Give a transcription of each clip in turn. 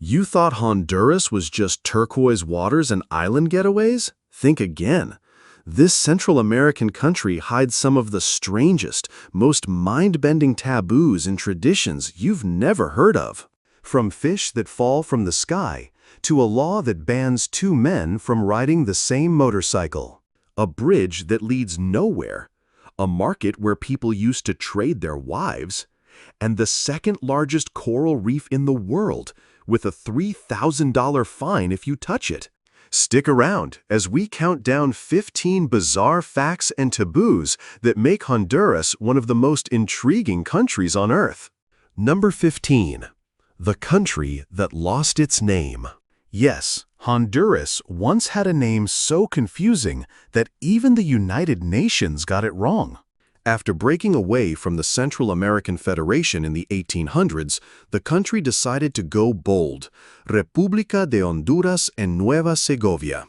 You thought Honduras was just turquoise waters and island getaways? Think again. This Central American country hides some of the strangest, most mind-bending taboos and traditions you've never heard of. From fish that fall from the sky to a law that bans two men from riding the same motorcycle. A bridge that leads nowhere. A market where people used to trade their wives. And the second largest coral reef in the world, with a $3,000 fine if you touch it. Stick around as we count down 15 bizarre facts and taboos that make Honduras one of the most intriguing countries on Earth. Number 15. The country that lost its name. Yes, Honduras once had a name so confusing that even the United Nations got it wrong. After breaking away from the Central American Federation in the 1800s, the country decided to go bold, República de Honduras en Nueva Segovia.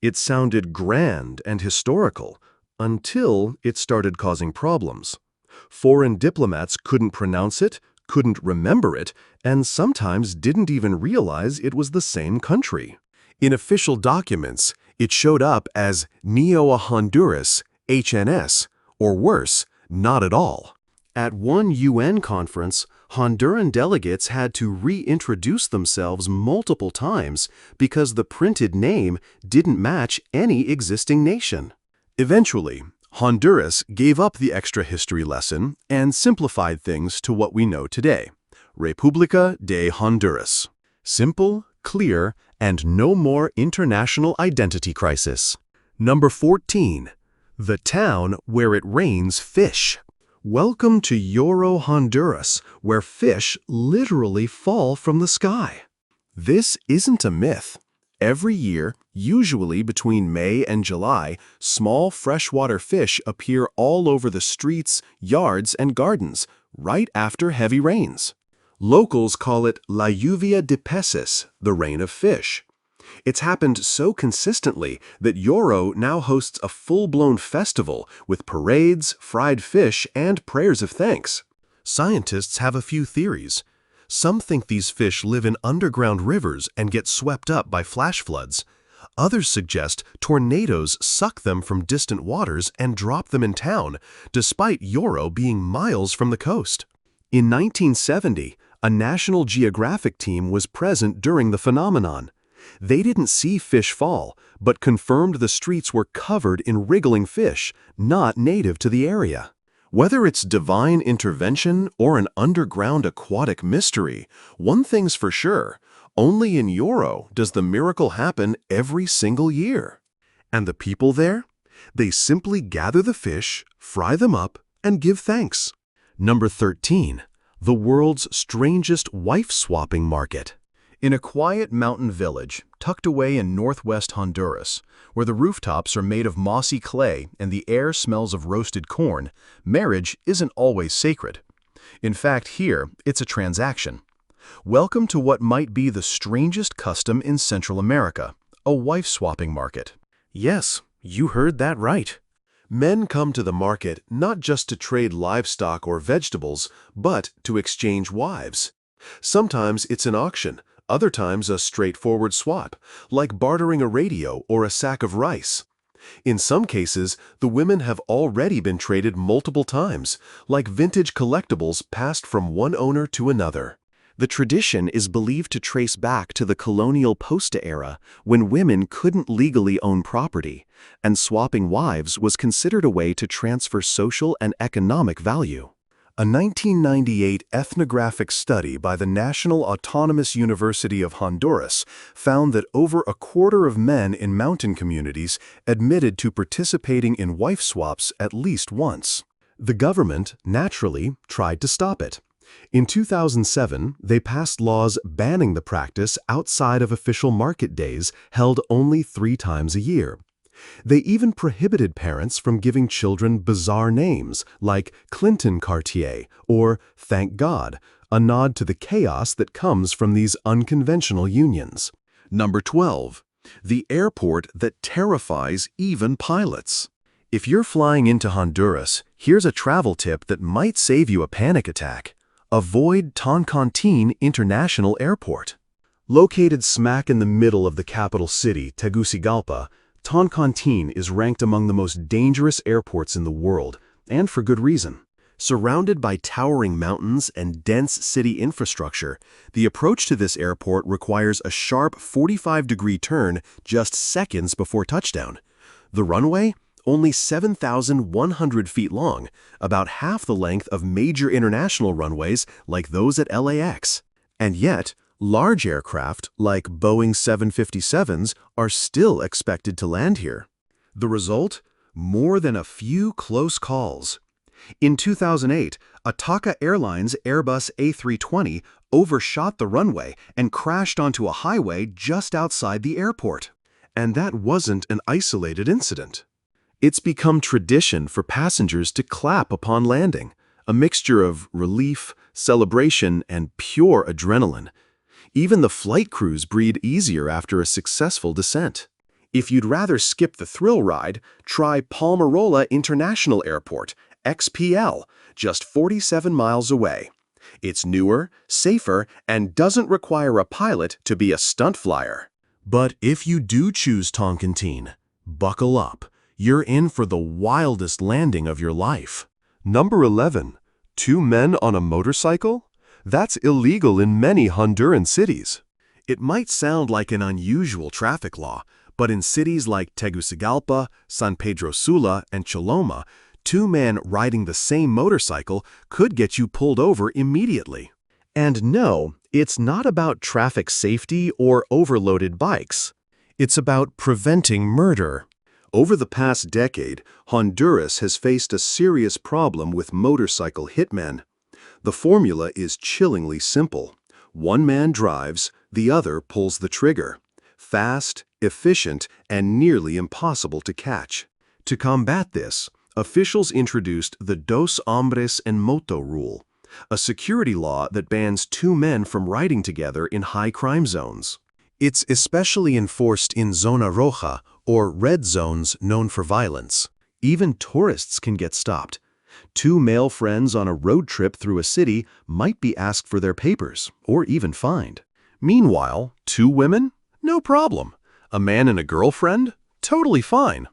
It sounded grand and historical, until it started causing problems. Foreign diplomats couldn't pronounce it, couldn't remember it, and sometimes didn't even realize it was the same country. In official documents, it showed up as Neo Honduras, HNS, or worse, not at all. At one UN conference, Honduran delegates had to reintroduce themselves multiple times because the printed name didn't match any existing nation. Eventually, Honduras gave up the extra history lesson and simplified things to what we know today, República de Honduras. Simple, clear, and no more international identity crisis. Number 14. The town where it rains fish. Welcome to Lloro, Honduras, where fish literally fall from the sky. This isn't a myth. Every year, usually between May and July, small freshwater fish appear all over the streets, yards, and gardens, right after heavy rains. Locals call it La Lluvia de Peces, the rain of fish. It's happened so consistently that Lloro now hosts a full-blown festival with parades, fried fish, and prayers of thanks. Scientists have a few theories. Some think these fish live in underground rivers and get swept up by flash floods. Others suggest tornadoes suck them from distant waters and drop them in town, despite Lloro being miles from the coast. In 1970, a National Geographic team was present during the phenomenon. They didn't see fish fall, but confirmed the streets were covered in wriggling fish, not native to the area. Whether it's divine intervention or an underground aquatic mystery, one thing's for sure, only in Lloro does the miracle happen every single year. And the people there? They simply gather the fish, fry them up, and give thanks. Number 13. The world's strangest wife-swapping market. In a quiet mountain village, tucked away in northwest Honduras, where the rooftops are made of mossy clay and the air smells of roasted corn, marriage isn't always sacred. In fact, here, it's a transaction. Welcome to what might be the strangest custom in Central America, a wife-swapping market. Yes, you heard that right. Men come to the market not just to trade livestock or vegetables, but to exchange wives. Sometimes it's an auction. Other times a straightforward swap, like bartering a radio or a sack of rice. In some cases, the women have already been traded multiple times, like vintage collectibles passed from one owner to another. The tradition is believed to trace back to the colonial posta era, when women couldn't legally own property, and swapping wives was considered a way to transfer social and economic value. A 1998 ethnographic study by the National Autonomous University of Honduras found that over a quarter of men in mountain communities admitted to participating in wife swaps at least once. The government, naturally, tried to stop it. In 2007, they passed laws banning the practice outside of official market days held only 3 times a year. They even prohibited parents from giving children bizarre names like Clinton Cartier or Thank God, a nod to the chaos that comes from these unconventional unions. Number 12. The airport that terrifies even pilots. If you're flying into Honduras, here's a travel tip that might save you a panic attack. Avoid Toncontín International Airport. Located smack in the middle of the capital city, Tegucigalpa, Toncontín is ranked among the most dangerous airports in the world, and for good reason. Surrounded by towering mountains and dense city infrastructure, the approach to this airport requires a sharp 45-degree turn just seconds before touchdown. The runway? Only 7,100 feet long, about half the length of major international runways like those at LAX. And yet, large aircraft, like Boeing 757s, are still expected to land here. The result? More than a few close calls. In 2008, a Taka Airlines Airbus A320 overshot the runway and crashed onto a highway just outside the airport. And that wasn't an isolated incident. It's become tradition for passengers to clap upon landing, a mixture of relief, celebration, and pure adrenaline. Even the flight crews breathe easier after a successful descent. If you'd rather skip the thrill ride, try Palmarola International Airport, XPL, just 47 miles away. It's newer, safer, and doesn't require a pilot to be a stunt flyer. But if you do choose Toncontín, buckle up. You're in for the wildest landing of your life. Number 11. 2 men on a motorcycle? That's illegal in many Honduran cities. It might sound like an unusual traffic law, but in cities like Tegucigalpa, San Pedro Sula, and Choloma, 2 men riding the same motorcycle could get you pulled over immediately. And no, it's not about traffic safety or overloaded bikes. It's about preventing murder. Over the past decade, Honduras has faced a serious problem with motorcycle hitmen. The formula is chillingly simple. One man drives, the other pulls the trigger. Fast, efficient, and nearly impossible to catch. To combat this, officials introduced the Dos Hombres en Moto rule, a security law that bans 2 men from riding together in high crime zones. It's especially enforced in Zona Roja, or red zones known for violence. Even tourists can get stopped. 2 male friends on a road trip through a city might be asked for their papers, or even fined. Meanwhile, 2 women? No problem. A man and a girlfriend? Totally fine.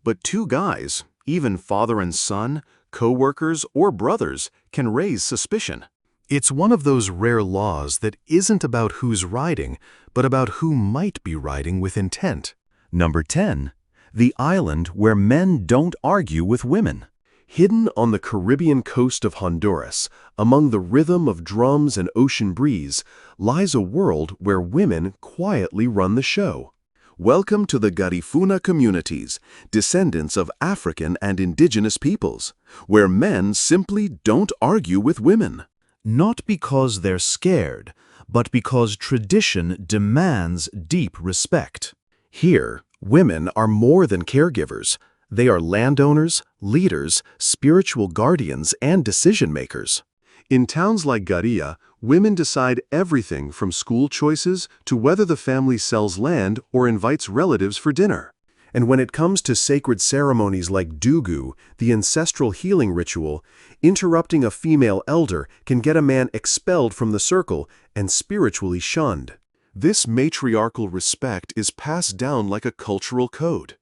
But 2 guys, even father and son, co-workers, or brothers, can raise suspicion. It's one of those rare laws that isn't about who's riding, but about who might be riding with intent. Number 10. The island where men don't argue with women. Hidden on the Caribbean coast of Honduras, among the rhythm of drums and ocean breeze, lies a world where women quietly run the show. Welcome to the Garifuna communities, descendants of African and indigenous peoples, where men simply don't argue with women. Not because they're scared, but because tradition demands deep respect. Here, women are more than caregivers. They are landowners, leaders, spiritual guardians, and decision-makers. In towns like Garia, women decide everything from school choices to whether the family sells land or invites relatives for dinner. And when it comes to sacred ceremonies like Dugu, the ancestral healing ritual, interrupting a female elder can get a man expelled from the circle and spiritually shunned. This matriarchal respect is passed down like a cultural code.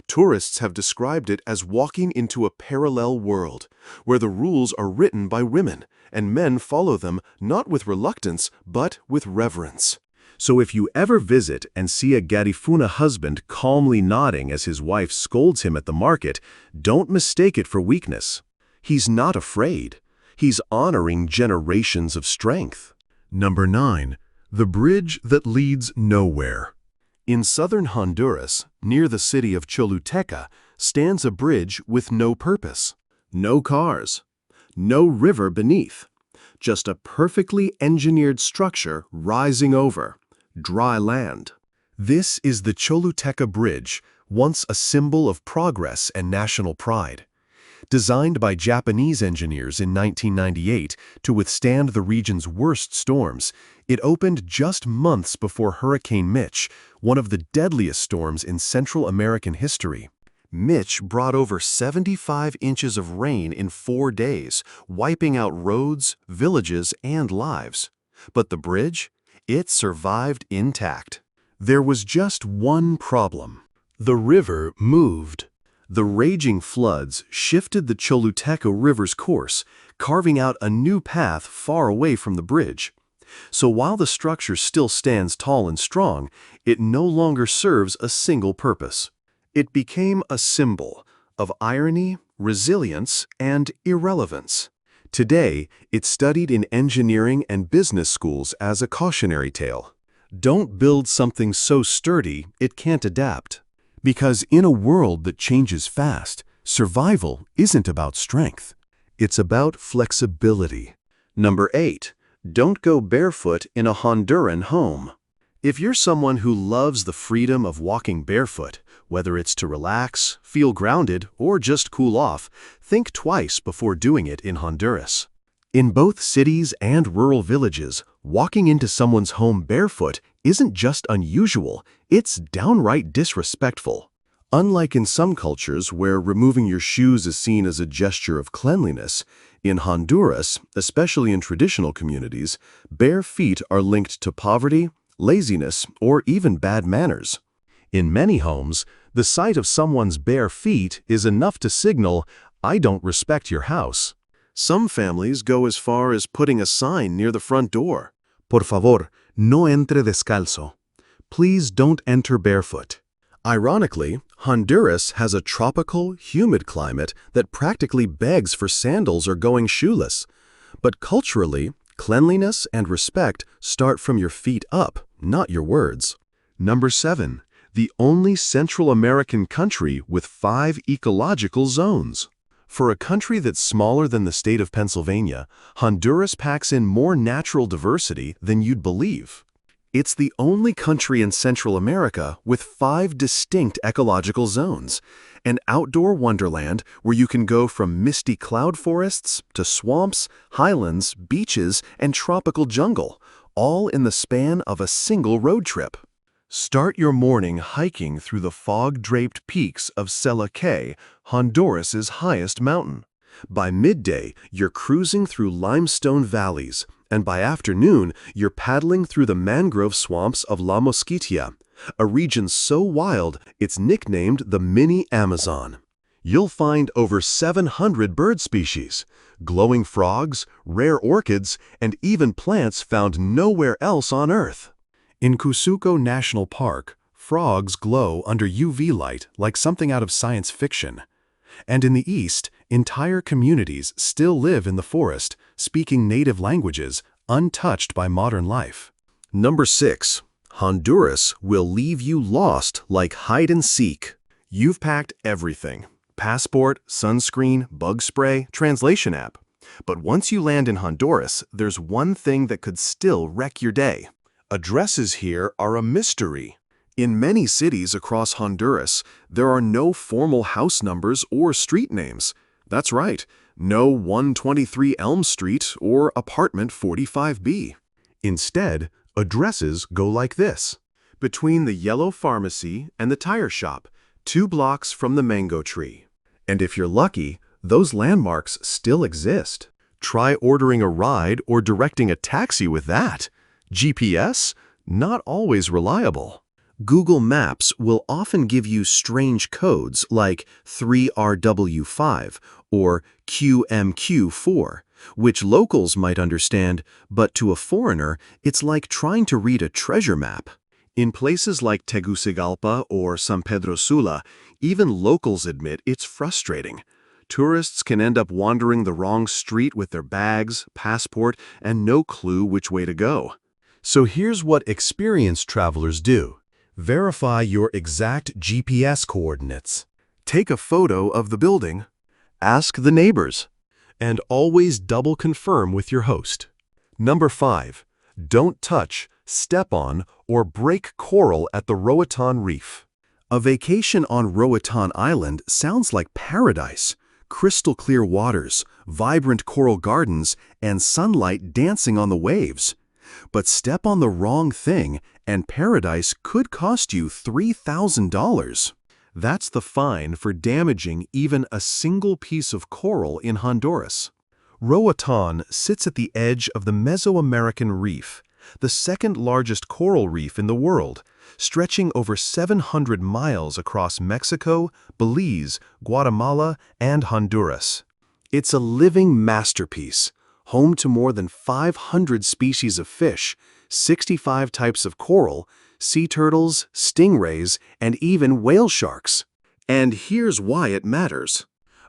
Tourists have described it as walking into a parallel world, where the rules are written by women, and men follow them not with reluctance, but with reverence. So if you ever visit and see a Garifuna husband calmly nodding as his wife scolds him at the market, don't mistake it for weakness. He's not afraid. He's honoring generations of strength. Number 9. The bridge that leads nowhere. In southern Honduras, near the city of Choluteca, stands a bridge with no purpose. No cars. No river beneath. Just a perfectly engineered structure rising over dry land. This is the Choluteca Bridge, once a symbol of progress and national pride. Designed by Japanese engineers in 1998 to withstand the region's worst storms, it opened just months before Hurricane Mitch, one of the deadliest storms in Central American history. Mitch brought over 75 inches of rain in 4 days, wiping out roads, villages, and lives. But the bridge? It survived intact. There was just one problem. The river moved. The raging floods shifted the Choluteca River's course, carving out a new path far away from the bridge. So while the structure still stands tall and strong, it no longer serves a single purpose. It became a symbol of irony, resilience, and irrelevance. Today, it's studied in engineering and business schools as a cautionary tale. Don't build something so sturdy it can't adapt. Because in a world that changes fast, survival isn't about strength. It's about flexibility. Number 8. Don't go barefoot in a Honduran home. If you're someone who loves the freedom of walking barefoot, whether it's to relax, feel grounded, or just cool off, think twice before doing it in Honduras. In both cities and rural villages, walking into someone's home barefoot isn't just unusual, it's downright disrespectful. Unlike in some cultures where removing your shoes is seen as a gesture of cleanliness, in Honduras, especially in traditional communities, bare feet are linked to poverty, laziness, or even bad manners. In many homes, the sight of someone's bare feet is enough to signal, "I don't respect your house." Some families go as far as putting a sign near the front door. Por favor, no entre descalzo. Please don't enter barefoot. Ironically, Honduras has a tropical, humid climate that practically begs for sandals or going shoeless. But culturally, cleanliness and respect start from your feet up, not your words. Number 7. The only Central American country with 5 ecological zones. For a country that's smaller than the state of Pennsylvania, Honduras packs in more natural diversity than you'd believe. It's the only country in Central America with 5 distinct ecological zones, an outdoor wonderland where you can go from misty cloud forests to swamps, highlands, beaches, and tropical jungle, all in the span of a single road trip. Start your morning hiking through the fog-draped peaks of Selake, Honduras's highest mountain. By midday, you're cruising through limestone valleys, and by afternoon, you're paddling through the mangrove swamps of La Mosquitia, a region so wild it's nicknamed the Mini Amazon. You'll find over 700 bird species, glowing frogs, rare orchids, and even plants found nowhere else on Earth. In Cusuco National Park, frogs glow under UV light like something out of science fiction. And in the East, entire communities still live in the forest, speaking native languages, untouched by modern life. Number 6. Honduras will leave you lost like hide and seek. You've packed everything: passport, sunscreen, bug spray, translation app. But once you land in Honduras, there's one thing that could still wreck your day. Addresses here are a mystery. In many cities across Honduras, there are no formal house numbers or street names. That's right, no 123 Elm Street or apartment 45B. Instead, addresses go like this: between the yellow pharmacy and the tire shop, 2 blocks from the mango tree. And if you're lucky, those landmarks still exist. Try ordering a ride or directing a taxi with that. GPS? Not always reliable. Google Maps will often give you strange codes like 3RW5 or QMQ4, which locals might understand, but to a foreigner, it's like trying to read a treasure map. In places like Tegucigalpa or San Pedro Sula, even locals admit it's frustrating. Tourists can end up wandering the wrong street with their bags, passport, and no clue which way to go. So here's what experienced travelers do. Verify your exact GPS coordinates. Take a photo of the building. Ask the neighbors. And always double confirm with your host. Number 5. Don't touch, step on, or break coral at the Roatan Reef. A vacation on Roatan Island sounds like paradise. Crystal clear waters, vibrant coral gardens, and sunlight dancing on the waves. But step on the wrong thing, and paradise could cost you $3,000. That's the fine for damaging even a single piece of coral in Honduras. Roatan sits at the edge of the Mesoamerican Reef, the second largest coral reef in the world, stretching over 700 miles across Mexico, Belize, Guatemala, and Honduras. It's a living masterpiece, home to more than 500 species of fish, 65 types of coral, sea turtles, stingrays, and even whale sharks. And here's why it matters.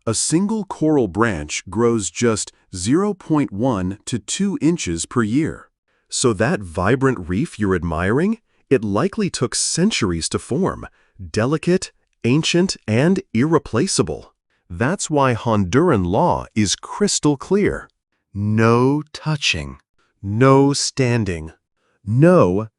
A single coral branch grows just 0.1 to 2 inches per year. So that vibrant reef you're admiring, it likely took centuries to form, delicate, ancient, and irreplaceable. That's why Honduran law is crystal clear. No touching, no standing, no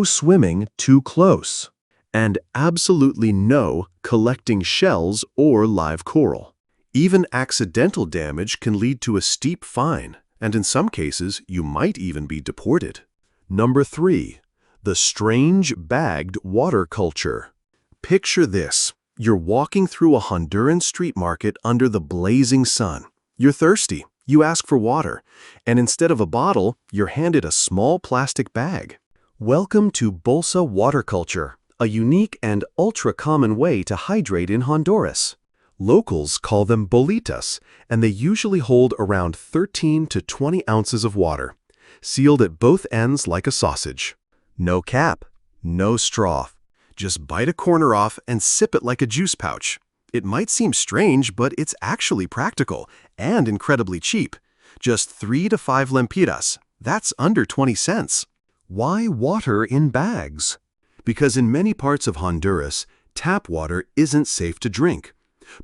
swimming too close, and absolutely no collecting shells or live coral. Even accidental damage can lead to a steep fine, and in some cases, you might even be deported. Number 3. The strange bagged water culture. Picture this. You're walking through a Honduran street market under the blazing sun. You're thirsty. You ask for water, and instead of a bottle, you're handed a small plastic bag. Welcome to Bolsa water culture, a unique and ultra-common way to hydrate in Honduras. Locals call them bolitas, and they usually hold around 13 to 20 ounces of water, sealed at both ends like a sausage. No cap, no straw. Just bite a corner off and sip it like a juice pouch. It might seem strange, but it's actually practical and incredibly cheap. Just 3 to 5 lempiras. That's under 20 cents. Why water in bags? Because in many parts of Honduras, tap water isn't safe to drink.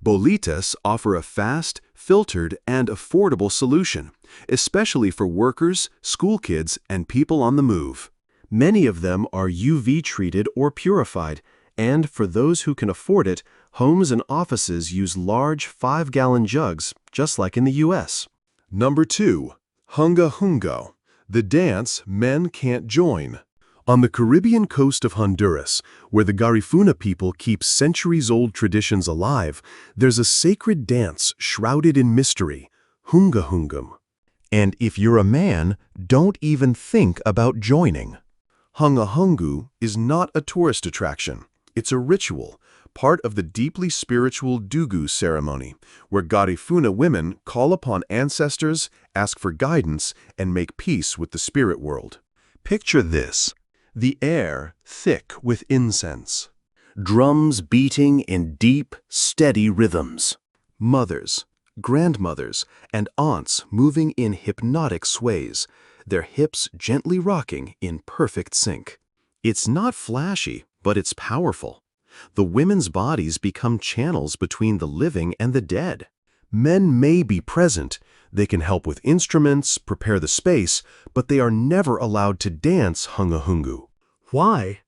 Bolitas offer a fast, filtered, and affordable solution, especially for workers, school kids, and people on the move. Many of them are UV treated or purified, and for those who can afford it, homes and offices use large 5-gallon jugs, just like in the US. Number 2. Hunga Hungo, the dance men can't join. On the Caribbean coast of Honduras, where the Garifuna people keep centuries-old traditions alive, there's a sacred dance shrouded in mystery, Hunga Hungum. And if you're a man, don't even think about joining. Hunga Hungu is not a tourist attraction. It's a ritual, part of the deeply spiritual Dugu ceremony, where Garifuna women call upon ancestors, ask for guidance, and make peace with the spirit world. Picture this. The air thick with incense. Drums beating in deep, steady rhythms. Mothers, grandmothers, and aunts moving in hypnotic sways, their hips gently rocking in perfect sync. It's not flashy, but it's powerful. The women's bodies become channels between the living and the dead. Men may be present. They can help with instruments, prepare the space, but they are never allowed to dance Hunga Hungu. Why?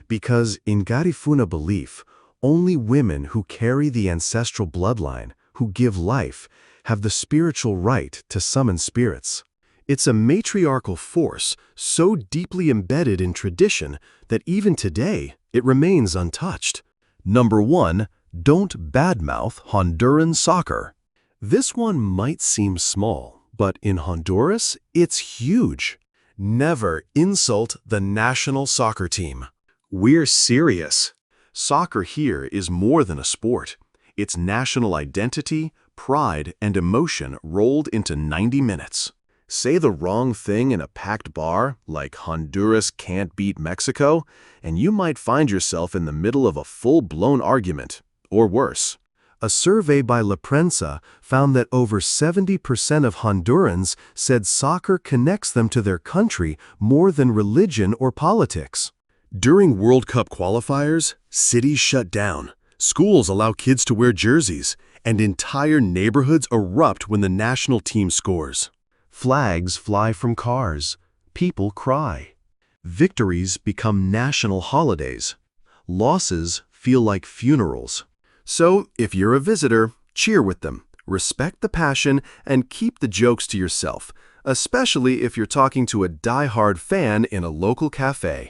Because in Garifuna belief, only women who carry the ancestral bloodline, who give life, have the spiritual right to summon spirits. It's a matriarchal force so deeply embedded in tradition that even today it remains untouched. Number 1. Don't badmouth Honduran soccer. This one might seem small, but in Honduras, it's huge. Never insult the national soccer team. We're serious. Soccer here is more than a sport. It's national identity, pride, and emotion rolled into 90 minutes. Say the wrong thing in a packed bar, like Honduras can't beat Mexico, and you might find yourself in the middle of a full-blown argument, or worse. A survey by La Prensa found that over 70% of Hondurans said soccer connects them to their country more than religion or politics. During World Cup qualifiers, cities shut down, schools allow kids to wear jerseys, and entire neighborhoods erupt when the national team scores. Flags fly from cars. People cry. Victories become national holidays. Losses feel like funerals. So, if you're a visitor, cheer with them, respect the passion, and keep the jokes to yourself, especially if you're talking to a die-hard fan in a local cafe.